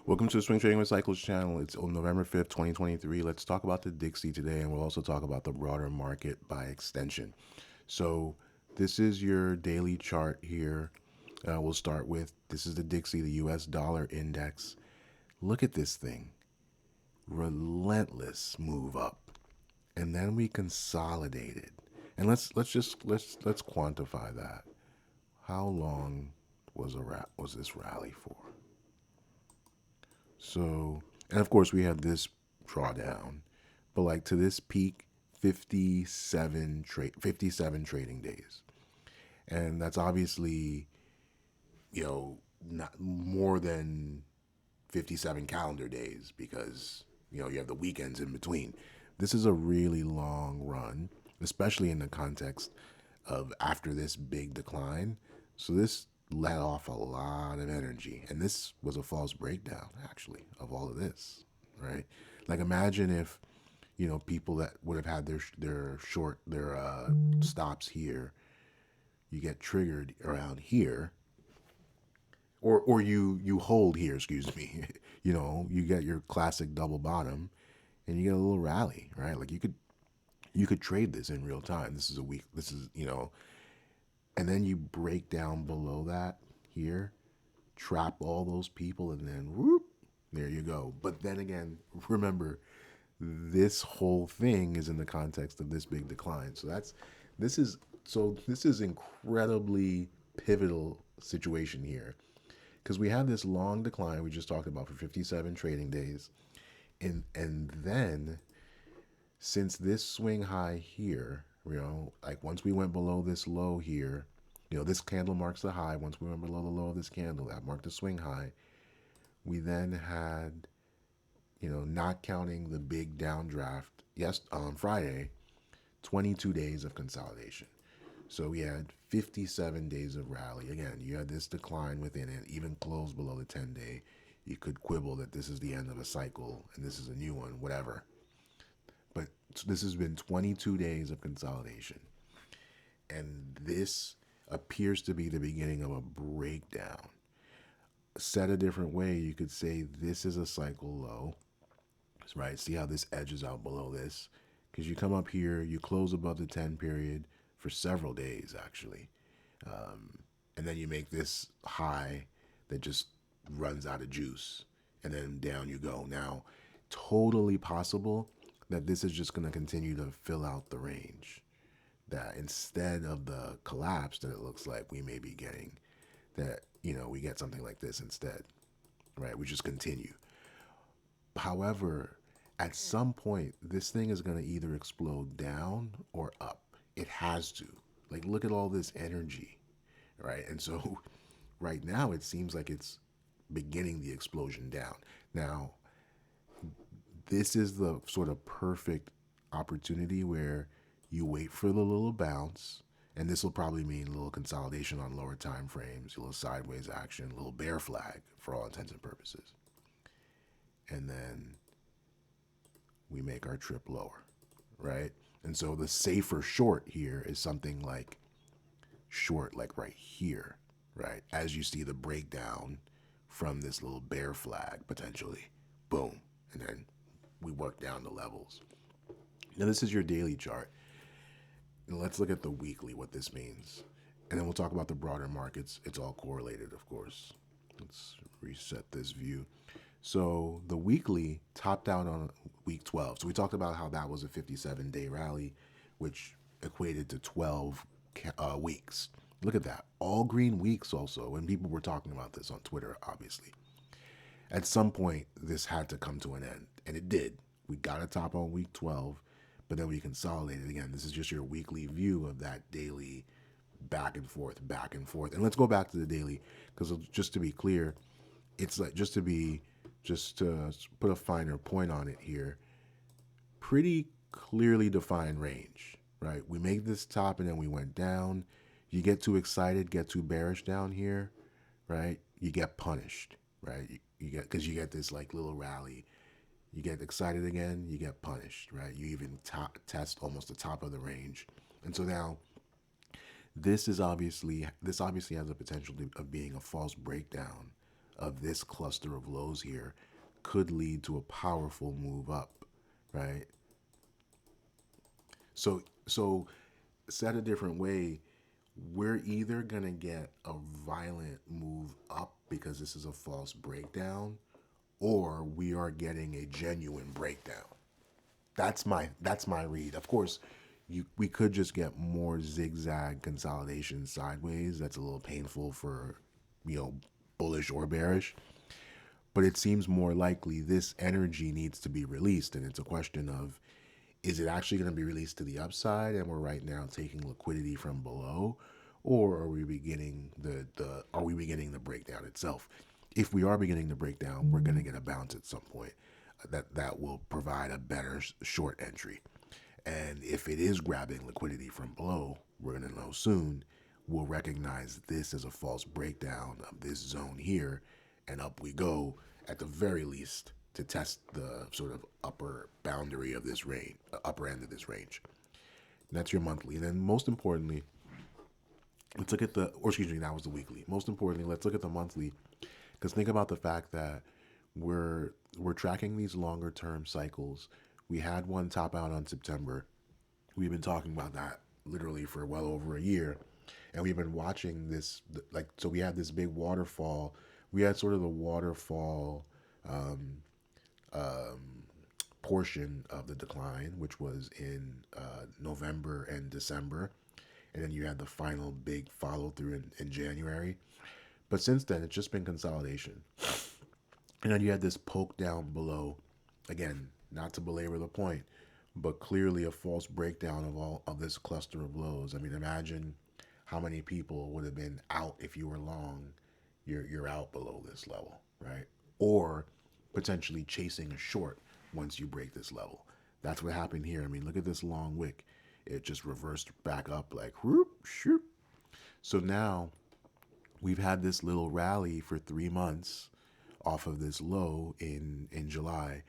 Welcome to the Swing Trading with Cycles channel. It's on November 5th, 2023. Let's talk about the Dixie today, and we'll also talk about the broader market by extension. So, this is your daily chart here. We'll start with this is the Dixie, the US dollar index. Look at this thing. Relentless move up. And then we consolidated. And let's quantify that. How long was this rally for? So, and of course, we have this drawdown, but like to this peak, 57 trading days. And that's obviously, not more than 57 calendar days because, you have the weekends in between. This is a really long run, especially in the context of after this big decline. So this let off a lot of energy. And this was a false breakdown, actually, of all of this, right? Like imagine if, people that would have had their stops here, you get triggered around here, or you hold here, excuse me. You get your classic double bottom and you get a little rally, right? Like you could trade this in real time. This is a week. This is, and then you break down below that here, trap all those people, and then whoop, there you go. But then again, remember, this whole thing is in the context of this big decline. This is this is incredibly pivotal situation here because we have this long decline we just talked about for 57 trading days, and then since this swing high here, like once we went below this low here, this candle marks the high. Once we went below the low of this candle, that marked the swing high. We then had, not counting the big downdraft, yes, on Friday, 22 days of consolidation. So we had 57 days of rally. Again, you had this decline within it, even closed below the 10-day. You could quibble that this is the end of a cycle and this is a new one, whatever. But this has been 22 days of consolidation. And this appears to be the beginning of a breakdown. Said a different way, you could say this is a cycle low, right? See how this edges out below this? Because you come up here, you close above the 10 period for several days, actually. And then you make this high that just runs out of juice. And then down you go. Now, totally possible that this is just going to continue to fill out the range. That instead of the collapse that it looks like we may be getting, that, we get something like this instead, right? We just continue. However, at some point, this thing is going to either explode down or up. It has to. Like, look at all this energy, right? And so right now, it seems like it's beginning the explosion down. Now, this is the sort of perfect opportunity where you wait for the little bounce, and this will probably mean a little consolidation on lower time frames, a little sideways action, a little bear flag for all intents and purposes. And then we make our trip lower, right? And so the safer short here is something like short, like right here, right? As you see the breakdown from this little bear flag potentially, boom, and then we work down the levels. Now this is your daily chart. And let's look at the weekly, what this means. And then we'll talk about the broader markets. It's all correlated, of course. Let's reset this view. So the weekly topped out on week 12. So we talked about how that was a 57-day rally, which equated to 12 weeks. Look at that. All green weeks also. And people were talking about this on Twitter, obviously. At some point, this had to come to an end. And it did. We got a top on week 12, but then we consolidated again. This is just your weekly view of that daily back and forth, back and forth. And let's go back to the daily, because just to be clear, it's like just to put a finer point on it here, pretty clearly defined range, right? We make this top and then we went down. You get too excited, get too bearish down here, right? You get punished, right? Because you get this like little rally. You get excited again, you get punished, right? You even test almost the top of the range. And so now this obviously has a potential of being a false breakdown of this cluster of lows here could lead to a powerful move up, right? So said a different way, we're either going to get a violent move up because this is a false breakdown, or we are getting a genuine breakdown. That's my read. Of course, we could just get more zigzag consolidation sideways. That's a little painful for, you know, bullish or bearish. But it seems more likely this energy needs to be released, and it's a question of, is it actually going to be released to the upside and we're right now taking liquidity from below, or are we beginning the are we beginning the breakdown itself? If we are beginning the breakdown, we're going to get a bounce at some point that will provide a better short entry. And if it is grabbing liquidity from below, we're going to know soon. We'll recognize this as a false breakdown of this zone here, and up we go at the very least to test the sort of upper boundary of this range, upper end of this range. And that's your monthly. And then most importantly, let's look at the, or excuse me, that was the weekly. Most importantly, let's look at the monthly, because think about the fact that we're tracking these longer term cycles. We had one top out on September. We've been talking about that literally for well over a year, and we've been watching this, like, so we had this big waterfall. We had sort of the waterfall portion of the decline, which was in November and December, and then you had the final big follow through in January. But since then, it's just been consolidation. And then you had this poke down below. Again, not to belabor the point, but clearly a false breakdown of all of this cluster of lows. I mean, imagine how many people would have been out if you were long. You're out below this level, right? Or potentially chasing a short once you break this level. That's what happened here. I mean, look at this long wick. It just reversed back up like whoop, shoop. So now we've had this little rally for 3 months off of this low in July,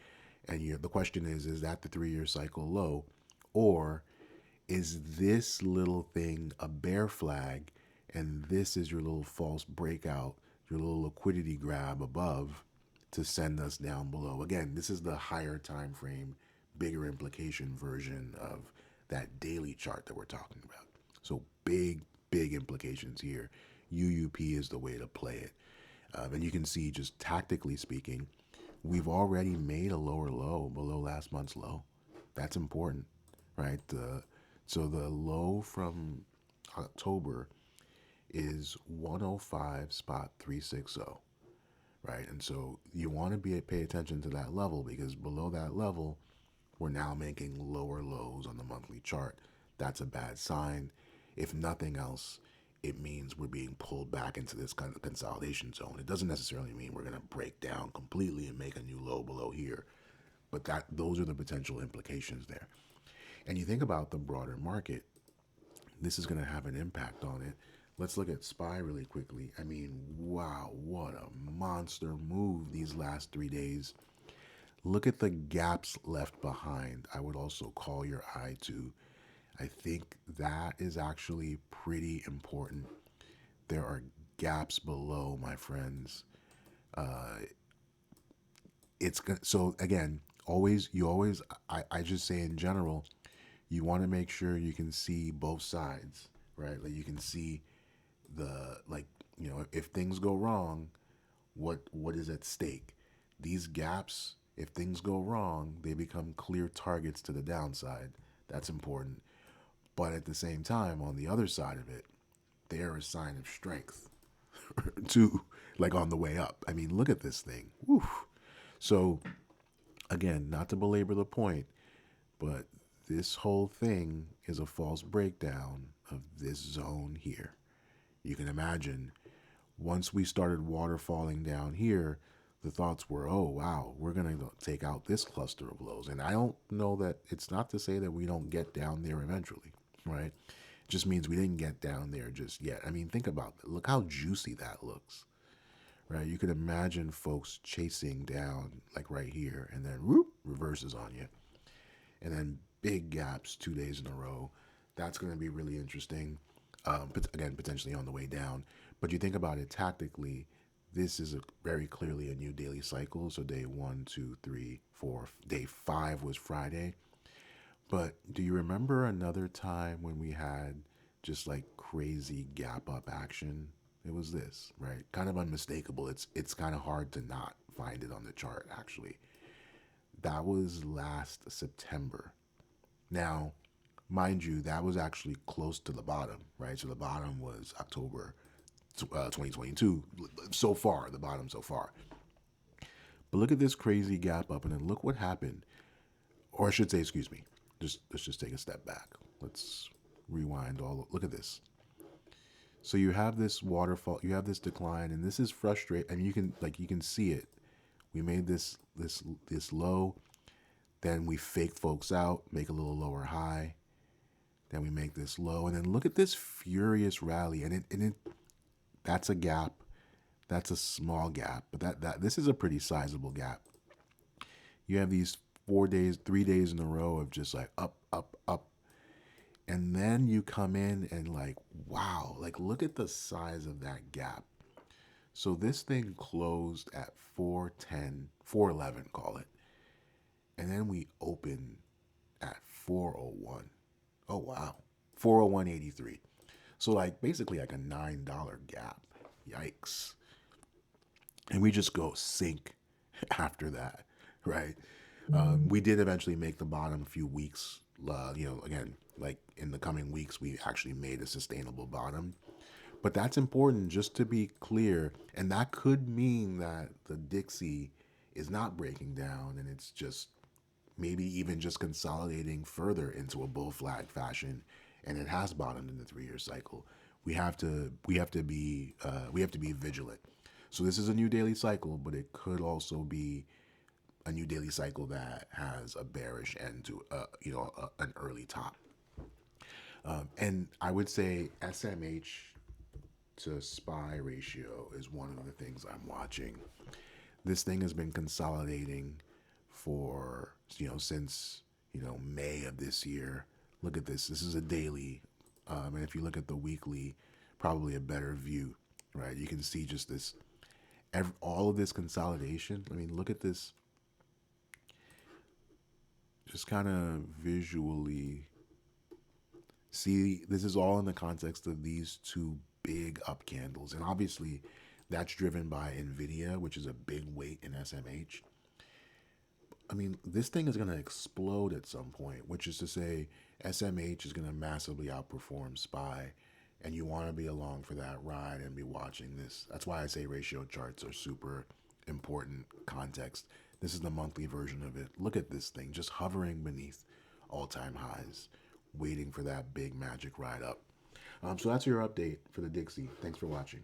and the question is that the 3 year cycle low, or is this little thing a bear flag, and this is your little false breakout, your little liquidity grab above to send us down below? Again, this is the higher time frame, bigger implication version of that daily chart that we're talking about. So big implications here. UUP is the way to play it. And you can see, just tactically speaking, we've already made a lower low below last month's low. That's important, right? So the low from October is 105.360, right? And so you want to pay attention to that level, because below that level, we're now making lower lows on the monthly chart. That's a bad sign. If nothing else, it means we're being pulled back into this kind of consolidation zone. It doesn't necessarily mean we're going to break down completely and make a new low below here, but those are the potential implications there. And you think about the broader market, this is going to have an impact on it. Let's look at SPY really quickly. I mean, wow, what a monster move these last 3 days. Look at the gaps left behind. I would also call your eye to. I think that is actually pretty important. There are gaps below, my friends. So again, I just say in general, you want to make sure you can see both sides, right? Like you can see if things go wrong, what is at stake? These gaps, if things go wrong, they become clear targets to the downside. That's important. But at the same time, on the other side of it, they're a sign of strength too, like on the way up. I mean, look at this thing. Woo. So again, not to belabor the point, but this whole thing is a false breakdown of this zone here. You can imagine once we started waterfalling down here, the thoughts were, oh, wow, we're going to take out this cluster of lows. And I don't know that, it's not to say that we don't get down there eventually, right? It just means we didn't get down there just yet. I mean, think about it. Look how juicy that looks, right? You could imagine folks chasing down like right here, and then whoop, reverses on you. And then big gaps 2 days in a row. That's going to be really interesting. But again, potentially on the way down. But you think about it tactically, This is very clearly a new daily cycle. So day one, two, three, four. Day 5 was Friday. But do you remember another time when we had just like crazy gap up action? It was this, right? Kind of unmistakable. It's kind of hard to not find it on the chart actually. That was last September. Now, mind you, that was actually close to the bottom, right? So the bottom was October 2022 so far, the bottom so far. But look at this crazy gap up, and then look what happened. Or I should say, excuse me. Let's just take a step back. Let's rewind all. Look at this. So you have this waterfall, you have this decline, and this is frustrating. I mean, you can see it. We made this low, then we fake folks out, make a little lower high, then we make this low, and then look at this furious rally, and it that's a gap. That's a small gap, but that this is a pretty sizable gap. You have these 4 days, 3 days in a row of just like up, up, up. And then you come in and like, wow, like look at the size of that gap. So this thing closed at 410, 411, call it. And then we open at 401. Oh, wow. 401.83. So like basically like a $9 gap. Yikes. And we just go sink after that, right? We did eventually make the bottom a few weeks. Again, like in the coming weeks, we actually made a sustainable bottom. But that's important just to be clear. And that could mean that the Dixie is not breaking down and it's just maybe even just consolidating further into a bull flag fashion, and it has bottomed in the 3 year cycle. We have to be vigilant. So this is a new daily cycle, but it could also be a new daily cycle that has a bearish end to an early top. And I would say SMH to SPY ratio is one of the things I'm watching. This thing has been consolidating for since May of this year. Look at this. This is a daily, and if you look at the weekly, probably a better view, right? You can see just this, all of this consolidation. I mean, look at this. Just kind of visually see, this is all in the context of these two big up candles, and obviously that's driven by Nvidia, which is a big weight in SMH. I mean, this thing is going to explode at some point, which is to say SMH is going to massively outperform SPY, and you want to be along for that ride and be watching this. That's why I say ratio charts are super important context. This is the monthly version of it. Look at this thing just hovering beneath all-time highs, waiting for that big magic ride up. So that's your update for the Dixie. Thanks for watching.